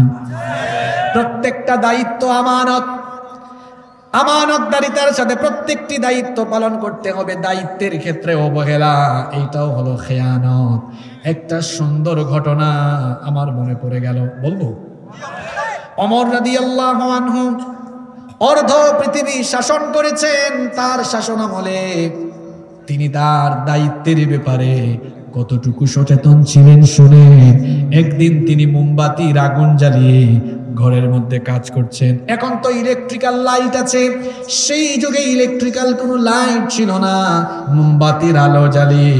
প্রত্যেকটা দায়িত্ব আমানত। আমানতদারিতার সাথে প্রত্যেকটি দায়িত্ব পালন করতে হবে। দায়িত্বের ক্ষেত্রে অবহেলা, এইটাও হলো খেয়ানত। একটা সুন্দর ঘটনা আমার মনে পড়ে গেল, বলবো? ওমর রাদিয়াল্লাহু আনহু অর্ধ পৃথিবী শাসন করেছেন। তার শাসনামলে তিনি তার দায়িত্বের ব্যাপারে কতটুকু সচেতন ছিলেন শুনে। একদিন তিনি মোমবাতির আগুন জ্বালিয়ে ঘরের মধ্যে কাজ করছেন। এখন তো ইলেকট্রিক্যাল লাইট আছে, সেই যুগে ইলেকট্রিক্যাল কোনো লাইট ছিল না। মোমবাতির আলো জ্বালিয়ে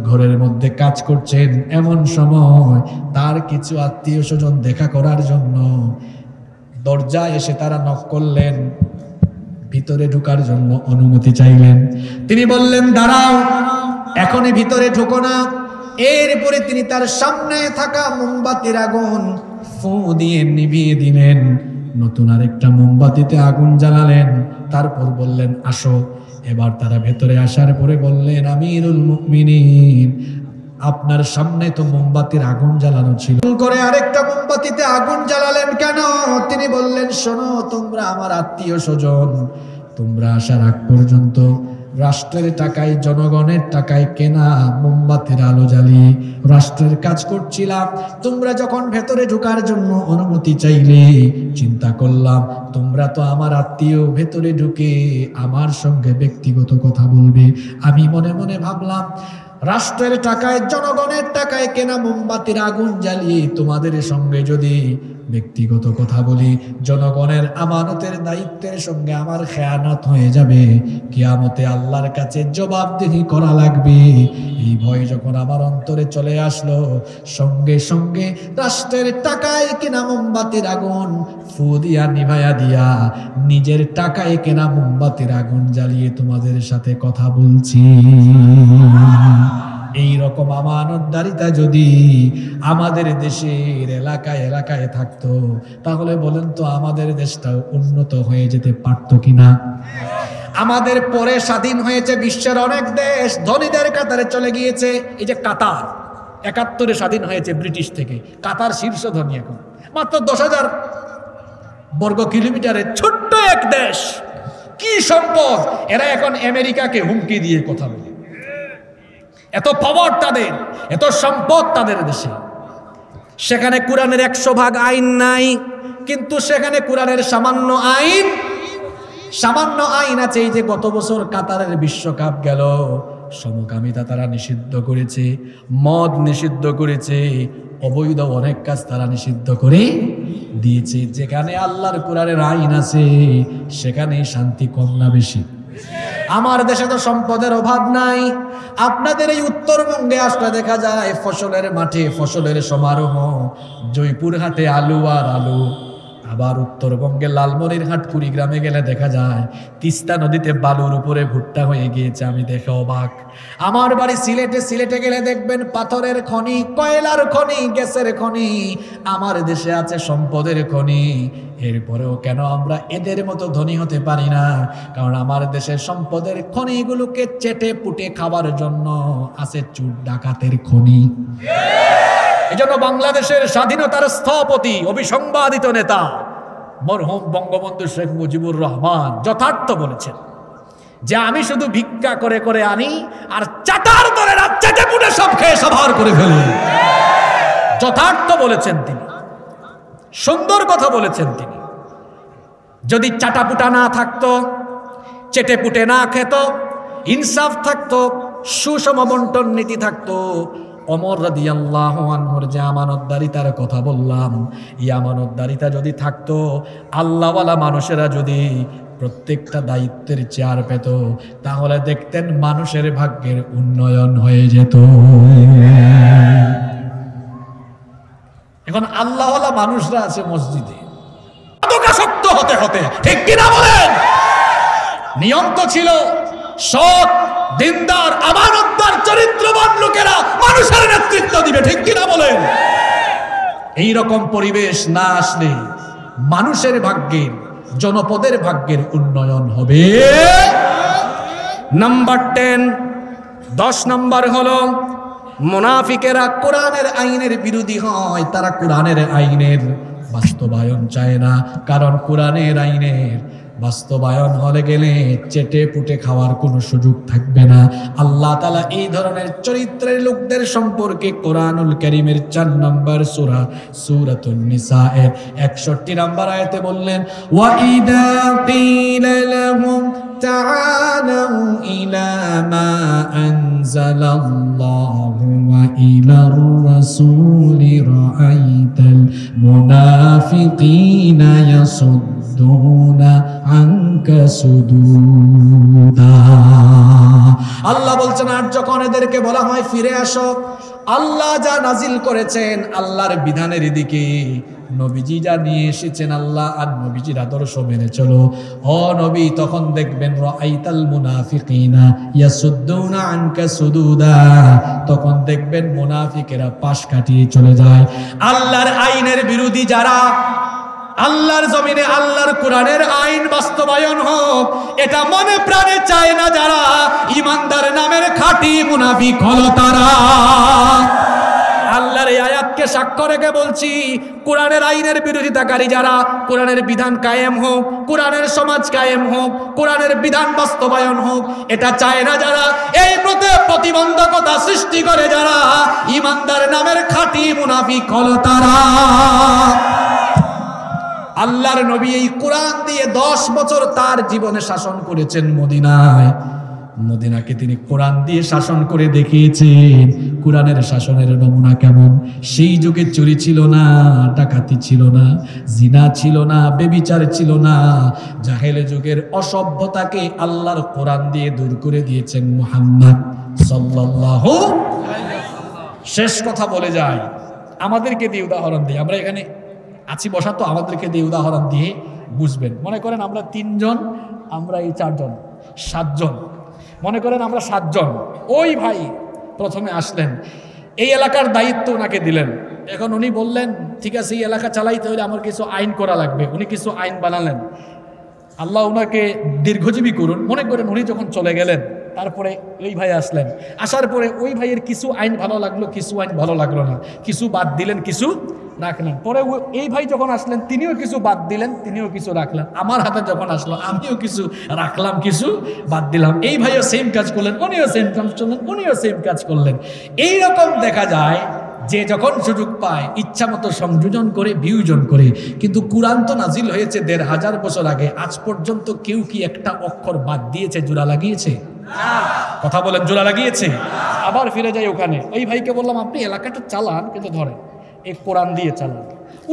ঘরের মধ্যে কাজ করছেন। এমন সময় তার কিছু আত্মীয় স্বজন দেখা করার জন্য দরজায় এসে তারা নক করলেন, ভিতরে ঢোকার জন্য অনুমতি চাইলেন। তিনি বললেন দাঁড়াও, এখনই ভিতরে ঢোকো না। এরপরে তিনি তার সামনে থাকা মোমবাতির আগুন ফু দিয়ে নিভিয়ে দিলেন। নতুন আরেকটা মোমবাতিতে আগুন জ্বালালেন। তারপর বললেন আসো। এবার তারা ভেতরে আসার পরে বললেন আমিরুল মুমিনিন, আপনার সামনে তো মোমবাতির আগুন জ্বালানো ছিল, করে আরেকটা মোমবাতিতে আগুন জ্বালালেন কেন? তিনি বললেন শোনো, তোমরা আমার আত্মীয় স্বজন, তোমরা আসার আগ পর্যন্ত রাষ্ট্রের টাকায়, জনগণের টাকায় কেনা মোমবাতির আলো জ্বালিয়ে রাষ্ট্রের কাজ করছিলাম। তোমরা যখন ভেতরে ঢোকার জন্য অনুমতি চাইলে চিন্তা করলাম তোমরা তো আমার আত্মীয়, ভেতরে ঢুকে আমার সঙ্গে ব্যক্তিগত কথা বলবে। আমি মনে মনে ভাবলাম রাষ্ট্রের টাকায় জনগণের টাকায় কেনা মোমবাতির আগুন জ্বালিয়ে তোমাদের সঙ্গে যদি ব্যক্তিগত কথা বলি, জনগণের আমানতের দায়িত্বের সঙ্গে আমার খেয়ানত হয়ে যাবে, কিয়ামতে আল্লাহর কাছে জবাবদিহি করা লাগবে। এই ভয় যখন আমার অন্তরে চলে আসলো, সঙ্গে সঙ্গে রাষ্ট্রের টাকায় কেনা মোমবাতির আগুন ফু দিয়া নিভাইয়া দিয়া নিজের টাকায় কেনা মোমবাতির আগুন জ্বালিয়ে তোমাদের সাথে কথা বলছি। এই রকম আমানতদারিতা যদি আমাদের দেশের এলাকায় এলাকায় থাকতো, তাহলে বলেন তো আমাদের দেশটাও উন্নত হয়ে যেতে পারতো কিনা? আমাদের পরে স্বাধীন হয়েছে বিশ্বের অনেক দেশ, ধনীদের কাতারে চলে গিয়েছে। এই যে কাতার ৭১ স্বাধীন হয়েছে ব্রিটিশ থেকে, কাতার শীর্ষ ধনী এখন, মাত্র ১০,০০০ বর্গ কিলোমিটারের ছোট্ট এক দেশ, কি সম্পদ! এরা এখন আমেরিকাকে হুমকি দিয়ে কথা বলে, এত পাওয়ার তাদের, এত সম্পদ তাদের দেশে। সেখানে কোরআনের ১০০ আইন নাই, কিন্তু সেখানে কোরআনের সামান্য আইন আছে। এই যে গত বছর কাতারের বিশ্বকাপ গেল, সমকামিতা তারা নিষিদ্ধ করেছে, মদ নিষিদ্ধ করেছে, অবৈধ অনেক কাজ তারা নিষিদ্ধ করে দিয়েছে। যেখানে আল্লাহর কোরআনের আইন আছে সেখানে শান্তি কম না বেশি? আমার দেশে তো সম্পদের অভাব নাই। আপনাদের এই উত্তরবঙ্গে আসলে দেখা যায় ফসলের মাঠে ফসলের সমারোহ, জয়পুরহাটে আলু আর আলু। আবার উত্তরবঙ্গে লালমনিরহাট কুড়িগ্রামে গেলে দেখা যায় তিস্তা নদীতে বালুর উপরে ভুট্টা হয়ে গিয়েছে। আমি দেখে অবাক। আমার বাড়ি সিলেটে গেলে দেখবেন পাথরের খনি, কয়লার খনি, গ্যাসের খনি। আমার দেশে আছে সম্পদের খনি। এরপরেও কেন আমরা এদের মতো ধনী হতে পারি না? কারণ আমার দেশের সম্পদের খনিগুলোকে চেটে পুটে খাওয়ার জন্য আছে চুর ডাকাতের খনি। এজন্য বাংলাদেশের স্বাধীনতার স্থপতি, অবিসংবাদিত নেতা মরহুম বঙ্গবন্ধু শেখ মুজিবুর রহমান যথার্থ বলেছেন যে আমি শুধু ভিক্ষা করে করে আনি আর চাটার দরে চেটে পুটে সব খেয়ে সভার করে ফেলি। যথার্থ বলেছেন তিনি, সুন্দর কথা বলেছেন তিনি। যদি চাটাপুটা না থাকতো, চেটে পুটে না খেত, ইনসাফ থাকতো, সুষম বন্টন নীতি থাকতো, ওমর রাদিয়াল্লাহু আনহুর যে আমানতদারিতার কথা বললাম, এই আমানতদারিতা যদি থাকতো, আল্লাহওয়ালা মানুষেরা যদি প্রত্যেকটা দায়িত্বের চেয়ার পেত, তাহলে দেখতেন মানুষের ভাগ্যের উন্নয়ন হয়ে যেত। এখন আল্লাহওয়ালা মানুষরা আছে মসজিদে, শক্ত হতে হতে, ঠিক কিনা বলেন? নিয়ম তো ছিল সৎ, দিনদার, আমানতদার, চরিত্রবান লোকেরা মানুষের নেতৃত্ব দিবে, ঠিক কিনা বলেন? এই রকম পরিবেশ না আসলে মানুষের ভাগ্যের, জনপদের ভাগ্যের উন্নয়ন হবে। নাম্বার 10 নাম্বার হলো মুনাফিকেরা কোরআনের আইনের বিরোধী হয়। তারা কোরআনের আইনের বাস্তবায়ন চায় না, কারণ কোরআনের আইনের বাস্তবায়ন হলে গেলে চেটে পুটে খাওয়ার কোনো সুযোগ থাকবে না। আল্লাহ তাআলা এই ধরনের চরিত্রের লোকদের সম্পর্কে কোরআনুল কারীমের 4 নম্বর সূরা সূরাতুন নিসা এর 61 নম্বর আয়াতে বললেন, ওয়া ইদা কিলা লাহুম তাআলু ইলা মা আনজালাল্লাহু ওয়া ইলার রাসূলি রাআইতাল মুনাফিকিনা ইয়াসুদ্দুনা আনকা সুদুদা। আল্লাহ বলছেন, আর যখন এদেরকে বলা হয় ফিরে আসো, আল্লাহ যা নাজিল করেছেন আল্লাহর বিধানের দিকে, নবীজি যা নিয়ে এসেছেন আল্লাহ আর নবীজির আদর্শ মেনে চলো, ও নবী, তখন দেখবেন রাআইতাল মুনাফিকিনা ইয়াসুদ্দুনা আনকা সুদুদা, তখন দেখবেন মুনাফিকেরা পাশ কাটিয়ে চলে যায়। আল্লাহর আইনের বিরোধী যারা, আল্লাহর জমিনে আল্লাহর কোরআনের আইন বাস্তবায়ন হোক এটা মনে প্রাণে চায় না যারা, ইমানদার নামের খাঁটি মুনাফিক হলো তারা। আল্লাহর এই আয়াতকে সাক্ষ্য রেখে বলছি, কোরআনের আইনের বিরোধিতাকারী যারা, কোরআনের বিধান কায়েম হোক, কোরআনের সমাজ কায়েম হোক, কোরআনের বিধান বাস্তবায়ন হোক এটা চায় না যারা, এই প্রতিবন্ধকতা সৃষ্টি করে যারা, ইমানদার নামের খাঁটি মুনাফিক হলো তারা। আল্লাহর নবী এই কোরআন দিয়ে 10 বছর তার জীবনে শাসন করেছেন মদিনায়। মদিনাকে তিনি কোরআন দিয়ে শাসন করে দেখিয়েছেন। কোরআনের শাসনের নমুনা কেমন? সেই যুগে চুরি ছিল না, ডাকাতি ছিল না, জিনা ছিল না, বেবিচার ছিল না। জাহেলে যুগের অসভ্যতাকে আল্লাহর কোরআন দিয়ে দূর করে দিয়েছেন মুহাম্মদ সাল্লাল্লাহু আলাইহি ওয়াসাল্লাম। শেষ কথা বলে যায়, আমাদেরকে দিয়ে উদাহরণ দিই। আমরা এখানে আছি বসা, তো আমাদেরকে দিয়ে উদাহরণ দিয়ে বুঝবেন। মনে করেন আমরা 3 জন, আমরা এই 4 জন, 7 জন। মনে করেন আমরা 7 জন। ওই ভাই প্রথমে আসলেন, এই এলাকার দায়িত্ব ওনাকে দিলেন। এখন উনি বললেন ঠিক আছে, এই এলাকা চালাইতে হলে আমার কিছু আইন করা লাগবে। উনি কিছু আইন বানালেন। আল্লাহ ওনাকে দীর্ঘজীবী করুন। মনে করেন উনি যখন চলে গেলেন, তারপরে ওই ভাই আসলেন। আসার পরে ওই ভাইয়ের কিছু আইন ভালো লাগলো, কিছু আইন ভালো লাগলো না, কিছু বাদ দিলেন, কিছু রাখলেন। পরে এই ভাই যখন আসলেন, তিনিও কিছু বাদ দিলেন, তিনিও কিছু রাখলেন। আমার হাতে যখন আসলো, আমিও কিছু রাখলাম, কিছু বাদ দিলাম। এই ভাইও সেম কাজ করলেন, উনিও সেম কাজ করলেন, উনিও সেম কাজ করলেন। এইরকম দেখা যায় যে যখন সুযোগ পায় ইচ্ছা মতো সংযোজন করে, বিয়োজন করে। কিন্তু কোরআন তো নাজিল হয়েছে ১৫০০ বছর আগে। আজ পর্যন্ত কেউ কি একটা অক্ষর বাদ দিয়েছে, জোড়া লাগিয়েছে? কথা বলেন, জোড়া লাগিয়েছে? আবার ফিরে যাই ওখানে। ওই ভাইকে বললাম আপনি এলাকাটা চালান, কিন্তু ধরেন এই কোরআন দিয়ে চালান।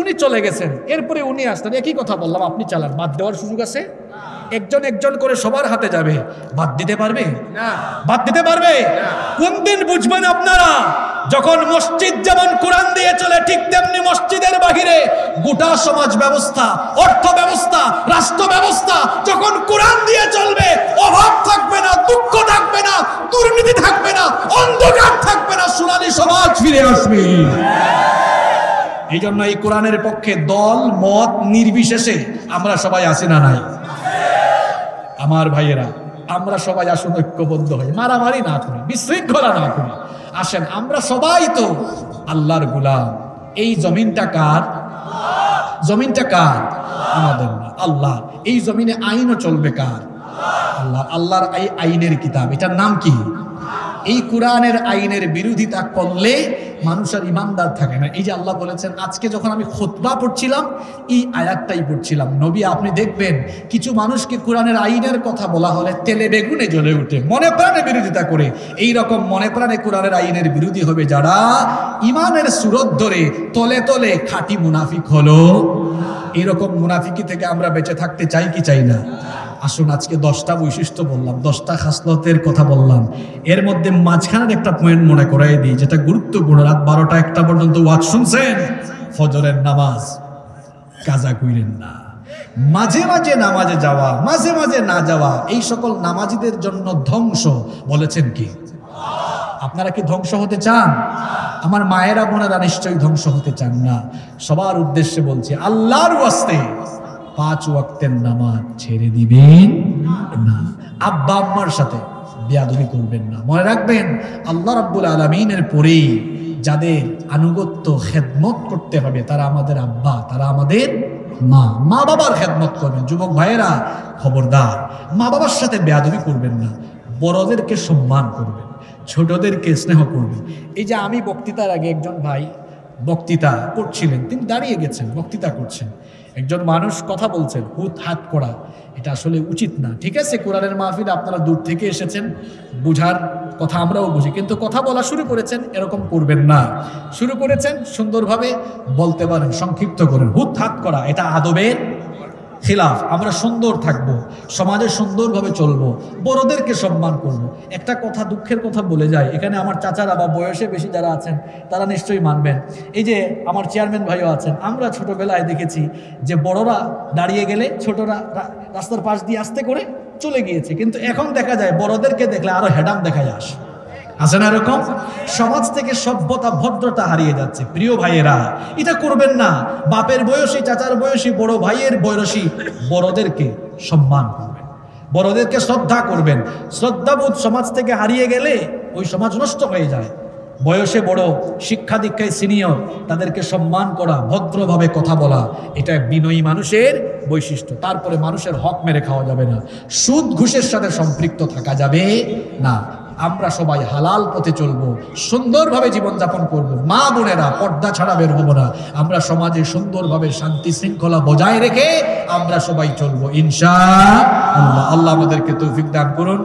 উনি চলে গেছেন। এরপরে উনি আসলেন, একই কথা বললাম আপনি চালান। বাদ দেওয়ার সুযোগ আছে? একজন একজন করে সবার হাতে যাবে, বাদ দিতে পারবে না? বাদ দিতে পারবে? কোন দিন বুঝবেন আপনারা? যখন মসজিদ যেমন কোরআন দিয়ে চলে, ঠিক তেমনি মসজিদের বাহিরে গোটা সমাজ ব্যবস্থা, অর্থ ব্যবস্থা, রাষ্ট্র ব্যবস্থা যখন কোরআন দিয়ে চলবে, অভাব থাকবে না, দুঃখ থাকবে না, দুর্নীতি থাকবে না, অন্ধকার থাকবে না, সোনালী সমাজ ফিরে আসবে। এই জন্য এই কোরআনের পক্ষে দল মত নির্বিশেষে আমরা সবাই আছি না নাই? আমার ভাইয়েরা, আমরা সবাই আসুন ঐক্যবদ্ধ হই, মারামারি না করি, বিশৃঙ্খলা না করি। আসেন, আমরা সবাই তো আল্লাহর গোলাম। এই জমিনটা কার? জমিনটা কার? আমাদের না, আল্লাহ। এই জমিনে আইনও চলবে কার? আল্লাহ। আল্লাহর এই আইনের কিতাব, এটার নাম কি? এই কোরআনের আইনের বিরোধিতা করলে মানুষের ইমানদার থাকে না। এই যে আল্লাহ বলেছেন, আজকে যখন আমি খুতবা পড়ছিলাম এই আয়াতটাই পড়ছিলাম, নবী আপনি দেখবেন কিছু মানুষকে কোরআনের আইনের কথা বলা হলে তেলে বেগুনে জ্বলে উঠে, মনে প্রাণে বিরোধিতা করে। এই রকম মনে প্রাণে কোরআনের আইনের বিরোধী হবে যারা ইমানের সুরত ধরে তলে তলে খাঁটি মুনাফিক হলো। এইরকম মুনাফিকি থেকে আমরা বেঁচে থাকতে চাই কি চাই না? আসুন, আজকে 10টা বৈশিষ্ট্য বললাম, 10টা খাসলতের কথা বললাম। এর মধ্যে মাঝখানের একটা পয়েন্ট মনে করাই দিই, যেটা গুরুত্বপূর্ণ। রাত 12টা 1টা পর্যন্ত ওয়াজ শুনছেন, ফজরের নামাজ কাজা কইরেন না। মাঝে মাঝে নামাজে যাওয়া, মাঝে মাঝে না যাওয়া, এই সকল নামাজিদের জন্য ধ্বংস বলেছেন কি? আপনারা কি ধ্বংস হতে চান? আমার মায়েরা বোনেরা নিশ্চয়ই ধ্বংস হতে চান না। সবার উদ্দেশ্যে বলছি, আল্লাহর ওয়াস্তে 5 ওয়াক্তের নামাজ ছেড়ে দিবেন না। আব্বা আম্মার সাথে বেয়াদবি করবেন না। মনে রাখবেন, আল্লাহ রাব্বুল আলামিনের পরেই যাদের আনুগত্য খেদমত করতে হবে তারা আমাদের আব্বা, তারা আমাদের মা। মা বাবার খেদমত করবেন। যুবক ভাইয়েরা খবরদার, মা বাবার সাথে বেয়াদবি করবেন না। বড়দেরকে সম্মান করবেন, ছোটদেরকে স্নেহ করবেন। এই যে আমি বক্তৃতার আগে একজন ভাই বক্তৃতা করছিলেন, তিনি দাঁড়িয়ে গেছেন, বক্তৃতা করছেন। একজন মানুষ কথা বলছেন, হুত হাত করা, এটা আসলে উচিত না। ঠিক আছে, কোরআনের মাহফিল, আপনারা দূর থেকে এসেছেন, বুঝার কথা আমরাও বুঝি, কিন্তু কথা বলা শুরু করেছেন, এরকম করবেন না। শুরু করেছেন, সুন্দরভাবে বলতে পারেন, সংক্ষিপ্ত করেন। হুত হাত করা এটা আদবের খিলাফ। আমরা সুন্দর থাকবো, সমাজে সুন্দরভাবে চলবো, বড়দেরকে সম্মান করব। একটা কথা, দুঃখের কথা বলে যায়, এখানে আমার চাচারা বা বয়সে বেশি যারা আছেন তারা নিশ্চয়ই মানবেন। এই যে আমার চেয়ারম্যান ভাইও আছেন, আমরা ছোটবেলায় দেখেছি যে বড়রা দাঁড়িয়ে গেলে ছোটরা রাস্তার পাশ দিয়ে আস্তে করে চলে গিয়েছে, কিন্তু এখন দেখা যায় বড়দেরকে দেখলে আরো হেডাম দেখা যায়। আছে না এরকম? সমাজ থেকে সভ্যতা, ভদ্রতা হারিয়ে যাচ্ছে। প্রিয় ভাইয়েরা, এটা করবেন না। বাপের বয়সী, চাচার বয়সী, বড় ভাইয়ের বয়সী বড়দেরকে সম্মান করবেন, বড়দেরকে শ্রদ্ধা করবেন। শ্রদ্ধাবোধ সমাজ থেকে হারিয়ে গেলে ওই সমাজ নষ্ট হয়ে যায়। বয়সে বড়, শিক্ষা দীক্ষায় সিনিয়র, তাদেরকে সম্মান করা, ভদ্রভাবে কথা বলা, এটা বিনয়ী মানুষের বৈশিষ্ট্য। তারপরে মানুষের হক মেরে খাওয়া যাবে না, সুদ ঘুষের সাথে সম্পৃক্ত থাকা যাবে না। আমরা সবাই হালাল পথে চলবো, সুন্দরভাবে জীবনযাপন করব। মা বোনেরা পর্দা ছাড়া বের হবো না। আমরা সমাজে সুন্দরভাবে শান্তি শৃঙ্খলা বজায় রেখে আমরা সবাই চলবো ইনশাআল্লাহ। আল্লাহ আমাদেরকে তৌফিক দান করুন।